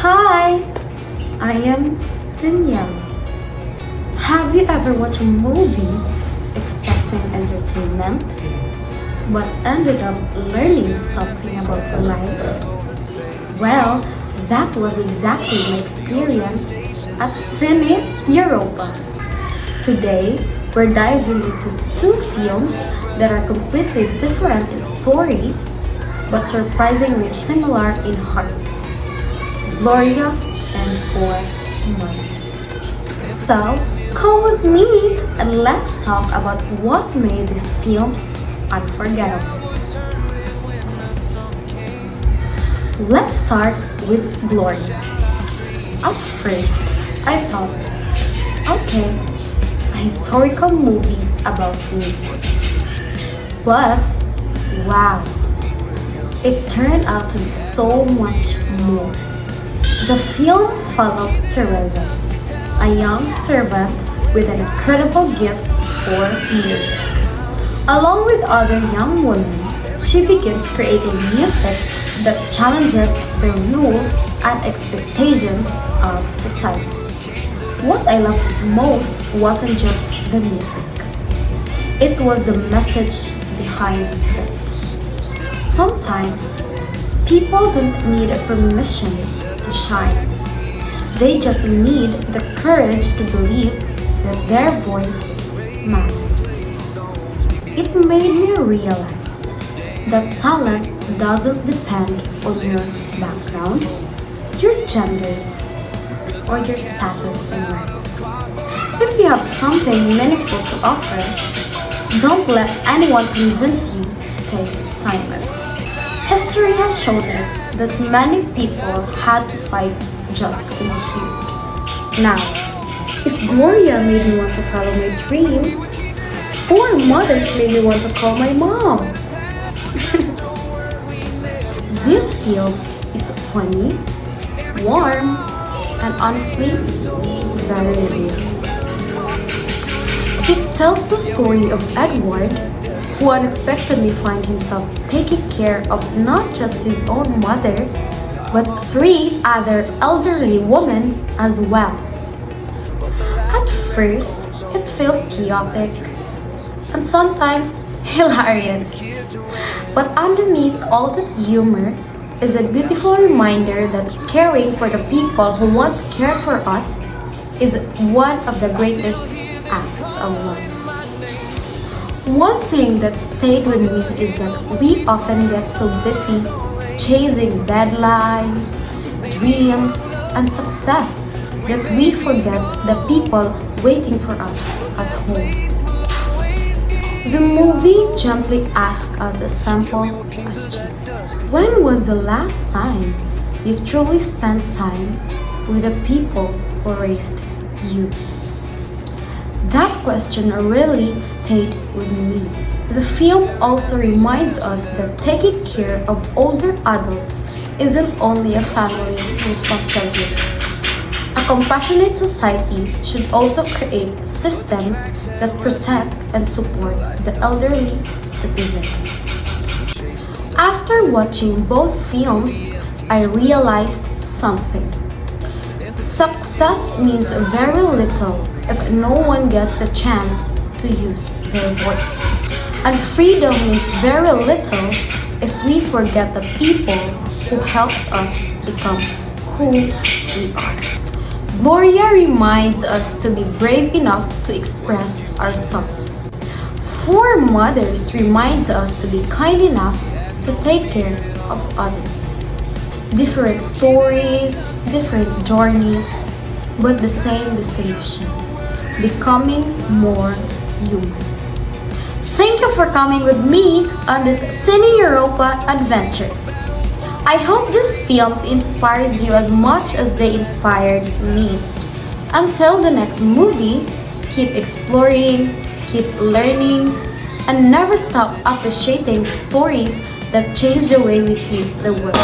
Hi, I am Danielle. Have you ever watched a movie expecting entertainment but ended up learning something about life? Well, that was exactly my experience at Cine Europa. Today, we're diving into two films that are completely different in story but surprisingly similar in heart. Gloria and Four Mothers. So, come with me and let's talk about what made these films unforgettable. Let's start with Gloria. At first, I thought, okay, a historical movie about music. But, wow, it turned out to be so much more. The film follows Teresa, a young servant with an incredible gift for music. Along with other young women, she begins creating music that challenges the rules and expectations of society. What I loved most wasn't just the music, it was the message behind it. Sometimes, people don't need a permission to shine. They just need the courage to believe that their voice matters. It made me realize that talent doesn't depend on your background, your gender, or your status in life. If you have something meaningful to offer, don't let anyone convince you to stay silent. History has shown us that many people had to fight just to be heard. Now, if Gloria made me want to follow my dreams, Four Mothers made me want to call my mom. This film is funny, warm, and honestly, very real. It tells the story of Edward, who unexpectedly finds himself taking care of not just his own mother, but three other elderly women as well. At first, it feels chaotic and sometimes hilarious. But underneath all that humor is a beautiful reminder that caring for the people who once cared for us is one of the greatest acts of love. One thing that stayed with me is that we often get so busy chasing deadlines, dreams, and success that we forget the people waiting for us at home. The movie gently asks us a simple question. When was the last time you truly spent time with the people who raised you? That question really stayed with me. The film also reminds us that taking care of older adults isn't only a family responsibility. A compassionate society should also create systems that protect and support the elderly citizens. After watching both films, I realized something. Success means very little if no one gets a chance to use their voice. And freedom means very little if we forget the people who helps us become who we are. Gloria reminds us to be brave enough to express ourselves. Four Mothers reminds us to be kind enough to take care of others. Different stories, different journeys, but the same destination, becoming more human. Thank you for coming with me on this Cine Europa adventures. I hope these films inspires you as much as they inspired me. Until the next movie, keep exploring, keep learning, and never stop appreciating stories that change the way we see the world.